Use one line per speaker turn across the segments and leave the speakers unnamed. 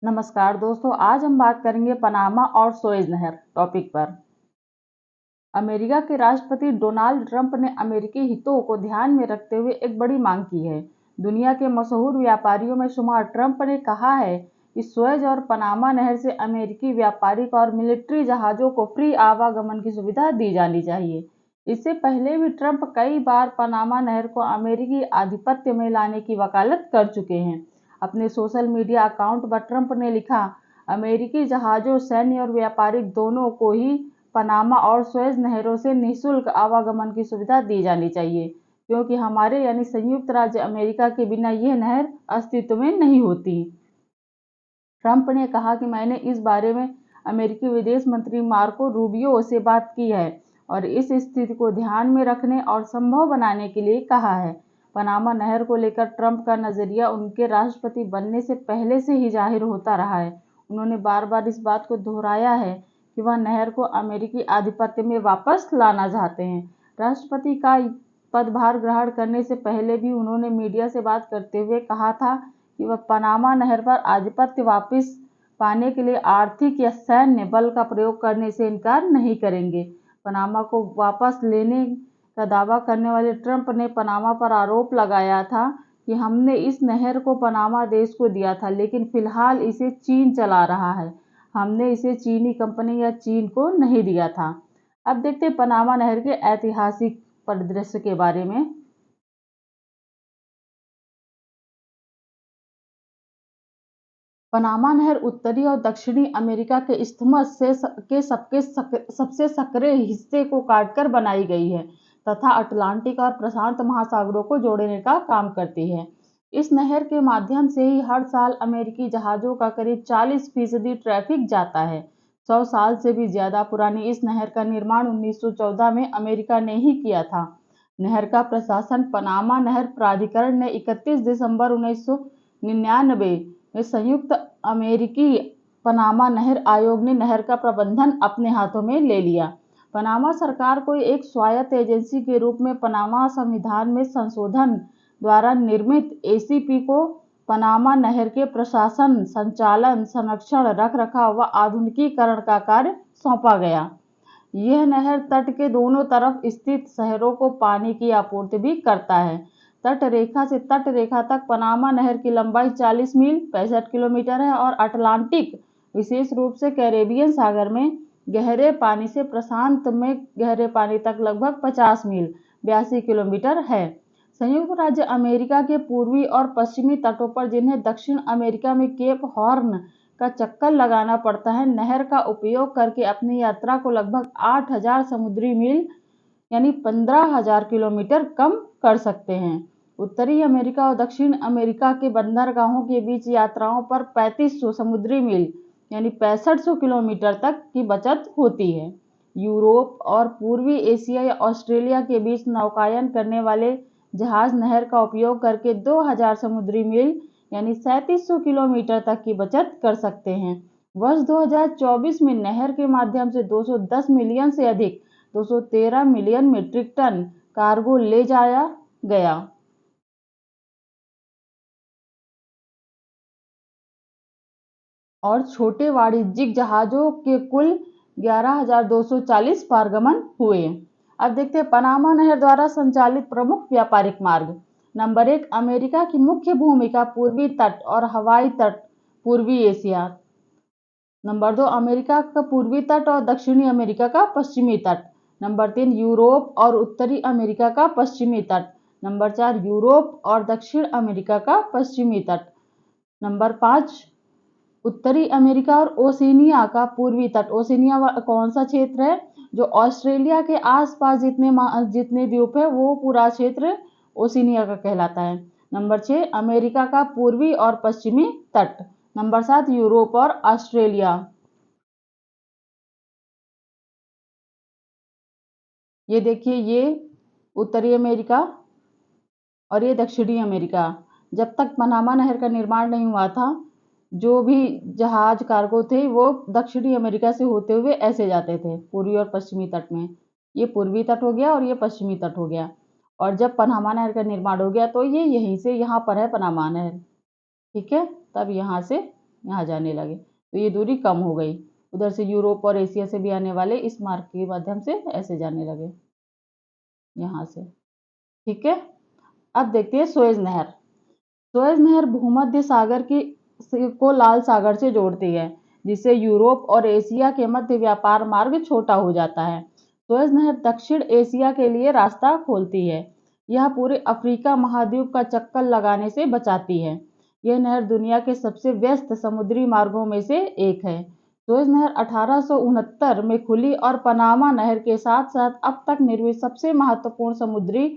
नमस्कार दोस्तों, आज हम बात करेंगे पनामा और सुएज नहर टॉपिक पर। अमेरिका के राष्ट्रपति डोनाल्ड ट्रंप ने अमेरिकी हितों को ध्यान में रखते हुए एक बड़ी मांग की है। दुनिया के मशहूर व्यापारियों में शुमार ट्रंप ने कहा है कि सुएज और पनामा नहर से अमेरिकी व्यापारिक और मिलिट्री जहाजों को फ्री आवागमन की सुविधा दी जानी चाहिए। इससे पहले भी ट्रंप कई बार पनामा नहर को अमेरिकी आधिपत्य में लाने की वकालत कर चुके हैं। अपने सोशल मीडिया अकाउंट पर ट्रंप ने लिखा, अमेरिकी जहाजों, सैन्य और व्यापारिक दोनों को ही पनामा और सुएज नहरों से निःशुल्क आवागमन की सुविधा दी जानी चाहिए, क्योंकि हमारे यानी संयुक्त राज्य अमेरिका के बिना यह नहर अस्तित्व में नहीं होती। ट्रंप ने कहा कि मैंने इस बारे में अमेरिकी विदेश मंत्री मार्को रूबियो से बात की है और इस स्थिति को ध्यान में रखने और संभव बनाने के लिए कहा है। पनामा नहर को लेकर ट्रंप का नजरिया उनके राष्ट्रपति बनने से पहले से ही जाहिर होता रहा है। उन्होंने बार बार इस बात को दोहराया है कि वह नहर को अमेरिकी आधिपत्य में वापस लाना चाहते हैं। राष्ट्रपति का पदभार ग्रहण करने से पहले भी उन्होंने मीडिया से बात करते हुए कहा था कि वह पनामा नहर पर आधिपत्य वापस पाने के लिए आर्थिक या सैन्य बल का प्रयोग करने से इनकार नहीं करेंगे। पनामा को वापस लेने का दावा करने वाले ट्रंप ने पनामा पर आरोप लगाया था कि हमने इस नहर को पनामा देश को दिया था, लेकिन फिलहाल इसे चीन चला रहा है। हमने इसे चीनी कंपनी या चीन को नहीं दिया था। अब देखते हैं पनामा नहर के ऐतिहासिक परिदृश्य के बारे में। पनामा नहर उत्तरी और दक्षिणी अमेरिका के इस्थमस के सबसे सक्रिय हिस्से को काटकर बनाई गई है तथा अटलांटिक और प्रशांत महासागरों को जोड़ने का काम करती है। इस नहर के माध्यम से ही हर साल अमेरिकी जहाजों का करीब 40% ट्रैफिक जाता है। 100 साल से भी ज्यादा पुरानी इस नहर का निर्माण 1914 में अमेरिका ने ही किया था। नहर का प्रशासन पनामा नहर प्राधिकरण ने 31 दिसंबर 1999 में संयुक्त अमेरिकी पनामा नहर आयोग ने नहर का प्रबंधन अपने हाथों में ले लिया। पनामा सरकार को एक स्वायत्त एजेंसी के रूप में पनामा संविधान में संशोधन द्वारा निर्मित एसीपी को पनामा नहर के प्रशासन, संचालन, संरक्षण, रखरखाव व आधुनिकीकरण का कार्य सौंपा गया। यह नहर तट के दोनों तरफ स्थित शहरों को पानी की आपूर्ति भी करता है। तट रेखा से तट रेखा तक पनामा नहर की लंबाई 40 मील 65 किलोमीटर है और अटलांटिक, विशेष रूप से कैरेबियन सागर में गहरे पानी से प्रशांत में गहरे पानी तक लगभग 50 मील 82 किलोमीटर है। संयुक्त राज्य अमेरिका के पूर्वी और पश्चिमी तटों पर, जिन्हें दक्षिण अमेरिका में केप हॉर्न का चक्कर लगाना पड़ता है, नहर का उपयोग करके अपनी यात्रा को लगभग 8000 समुद्री मील यानी 15000 किलोमीटर कम कर सकते हैं। उत्तरी अमेरिका और दक्षिण अमेरिका के बंदरगाहों के बीच यात्राओं पर 3500 समुद्री मील यानी 6500 किलोमीटर तक की बचत होती है। यूरोप और पूर्वी एशिया या ऑस्ट्रेलिया के बीच नौकायन करने वाले जहाज नहर का उपयोग करके 2000 समुद्री मील यानी 3700 किलोमीटर तक की बचत कर सकते हैं। वर्ष 2024 में नहर के माध्यम से 210 मिलियन से अधिक 213 मिलियन मीट्रिक टन कार्गो ले जाया गया। और छोटे वाणिज्यिक जहाजों के कुल 11,240 पारगमन हुए। अब देखते हैं पनामा नहर द्वारा संचालित प्रमुख व्यापारिक मार्ग। नंबर 1, अमेरिका की मुख्य भूमिका पूर्वी तट और हवाई तट पूर्वी एशिया। नंबर 2, अमेरिका का पूर्वी तट और दक्षिणी अमेरिका का पश्चिमी तट। नंबर 3, यूरोप और उत्तरी अमेरिका का पश्चिमी तट। नंबर 4, यूरोप और दक्षिण अमेरिका का पश्चिमी तट। नंबर 5, उत्तरी अमेरिका और ओशिनिया का पूर्वी तट। ओशिनिया कौन सा क्षेत्र है? जो ऑस्ट्रेलिया के आसपास जितने द्वीप है वो पूरा क्षेत्र ओशिनिया का कहलाता है। नंबर 6, अमेरिका का पूर्वी और पश्चिमी तट। नंबर 7, यूरोप और ऑस्ट्रेलिया। ये देखिए, ये उत्तरी अमेरिका और ये दक्षिणी अमेरिका। जब तक पनामा नहर का निर्माण नहीं हुआ था, जो भी जहाज कार्गो थे वो दक्षिणी अमेरिका से होते हुए ऐसे जाते थे पूर्वी और पश्चिमी तट में। ये पूर्वी तट हो गया और ये पश्चिमी तट हो गया। और जब पनामा नहर का निर्माण हो गया तो ये यहीं से यहाँ पर है पनामा नहर। ठीक है, तब यहाँ से यहाँ जाने लगे, तो ये दूरी कम हो गई। उधर से यूरोप और एशिया से भी आने वाले इस मार्ग के माध्यम से ऐसे जाने लगे यहाँ से। ठीक है, अब देखते हैं सुएज नहर। सुएज नहर भूमध्य सागर को लाल सागर से जोड़ती है, जिससे यूरोप और एशिया के मध्य व्यापार मार्ग छोटा हो जाता है। सुएज नहर दक्षिण एशिया के लिए रास्ता खोलती है। यह पूरे अफ्रीका महाद्वीप का चक्कर लगाने से बचाती है। यह नहर दुनिया के सबसे व्यस्त समुद्री मार्गों में से एक है। सुएज नहर 1869 में खुली और पनामा नहर के साथ साथ अब तक निर्मित सबसे महत्वपूर्ण समुद्री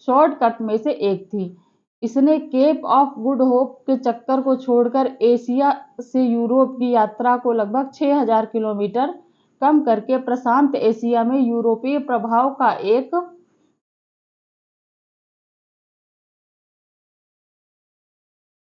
शॉर्टकट में से एक थी। इसने केप ऑफ गुड होप के चक्कर को छोड़कर एशिया से यूरोप की यात्रा को लगभग 6000 किलोमीटर कम करके प्रशांत एशिया में यूरोपीय प्रभाव का एक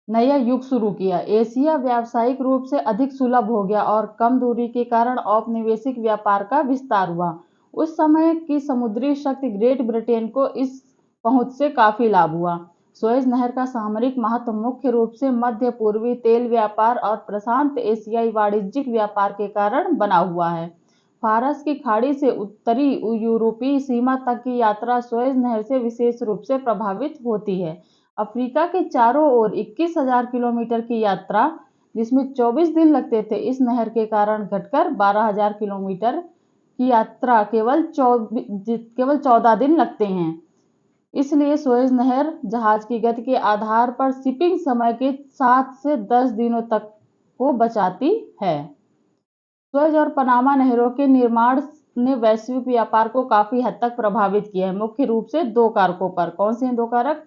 नया युग शुरू किया। एशिया व्यावसायिक रूप से अधिक सुलभ हो गया और कम दूरी के कारण औपनिवेशिक व्यापार का विस्तार हुआ। उस समय की समुद्री शक्ति ग्रेट ब्रिटेन को इस पहुंच से काफी लाभ हुआ। सुएज नहर का सामरिक महत्व मुख्य रूप से मध्य पूर्वी तेल व्यापार और प्रशांत एशियाई वाणिज्यिक व्यापार के कारण बना हुआ है। फारस की खाड़ी से उत्तरी यूरोपीय सीमा तक की यात्रा सुएज नहर से विशेष रूप से प्रभावित होती है। अफ्रीका के चारों ओर 21,000 किलोमीटर की यात्रा, जिसमें 24 दिन लगते थे, इस नहर के कारण घटकर 12,000 किलोमीटर की यात्रा केवल 14 दिन लगते हैं। इसलिए सुएज नहर जहाज की गति के आधार पर शिपिंग समय के 7 से 10 दिनों तक को बचाती है। सुएज और पनामा नहरों के निर्माण ने वैश्विक व्यापार को काफी हद तक प्रभावित किया है, मुख्य रूप से दो कारकों पर। कौन से दो कारक?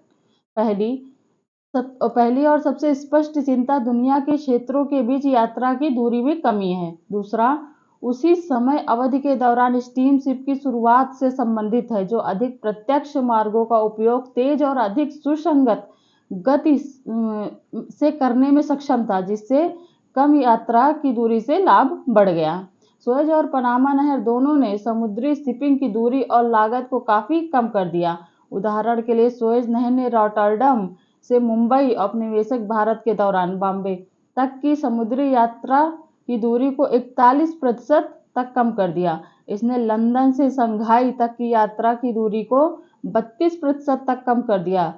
पहली और सबसे स्पष्ट चिंता दुनिया के क्षेत्रों के बीच यात्रा की दूरी में कमी है। दूसरा, उसी समय अवधि के दौरान स्टीमशिप की शुरुआत से संबंधित है, जो अधिक प्रत्यक्ष मार्गों का उपयोग तेज और अधिक सुसंगत गति से करने में सक्षम था, जिससे कम यात्रा की दूरी से लाभ बढ़ गया। सुएज और पनामा नहर दोनों ने समुद्री शिपिंग की दूरी और लागत को काफी कम कर दिया। उदाहरण के लिए सुएज नहर ने रॉटरडम से मुंबई औपनिवेशिक भारत के दौरान बॉम्बे तक की समुद्री यात्रा की दूरी को 41% तक कम कर दिया। इसने लंदन से शंघाई तक की यात्रा की दूरी को 32% तक कम कर दिया।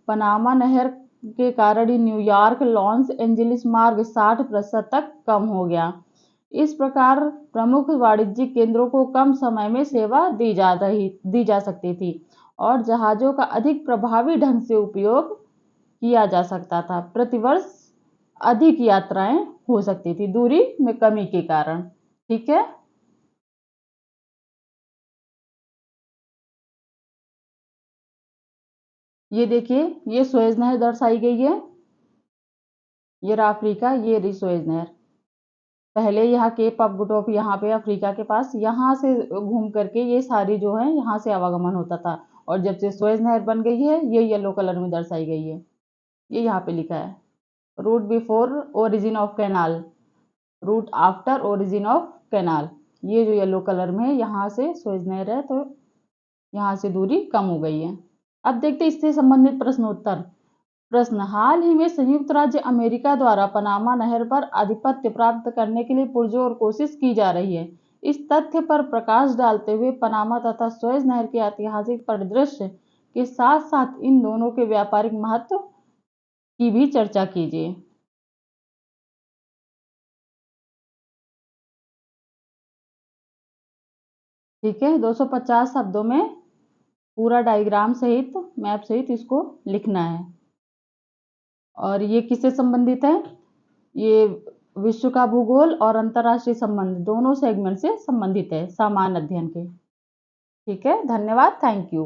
पनामा नहर के कारण न्यूयॉर्क लॉस एंजलिस मार्ग 60% तक कम हो गया। इस प्रकार प्रमुख वाणिज्यिक केंद्रों को कम समय में सेवा दी जा सकती थी और जहाजों का अधिक प्रभावी ढंग से उपयोग किया जा सकता था। प्रतिवर्ष अधिक यात्राएं हो सकती थी दूरी में कमी के कारण। ठीक है, ये देखिए, ये सुएज नहर दर्शाई गई है। ये रहा अफ्रीका, ये रही सुएज नहर। पहले यहाँ केप ऑफ गुड होप यहाँ पे अफ्रीका के पास, यहाँ से घूम करके ये सारी जो है यहाँ से आवागमन होता था। और जब से सुएज नहर बन गई है, ये येलो कलर में दर्शाई गई है। ये यहाँ पे लिखा है, root before origin of canal, root after origin of canal. ये जो येलो कलर में है, यहाँ से सुएज नहर है, तो यहाँ से दूरी कम हो गई है। अब देखते हैं इससे संबंधित प्रश्नोत्तर। प्रश्न, हाल ही में संयुक्त राज्य अमेरिका द्वारा पनामा नहर पर आधिपत्य प्राप्त करने के लिए पुरजोर कोशिश की जा रही है। इस तथ्य पर प्रकाश डालते हुए पनामा तथा सुएज नहर के ऐतिहासिक परिदृश्य के साथ साथ इन दोनों के व्यापारिक महत्व की भी चर्चा कीजिए। ठीक है, 250 शब्दों में पूरा डायग्राम सहित, मैप सहित इसको लिखना है। और ये किससे संबंधित है? ये विश्व का भूगोल और अंतरराष्ट्रीय संबंध दोनों सेगमेंट से संबंधित है, सामान्य अध्ययन के। ठीक है, धन्यवाद, थैंक यू।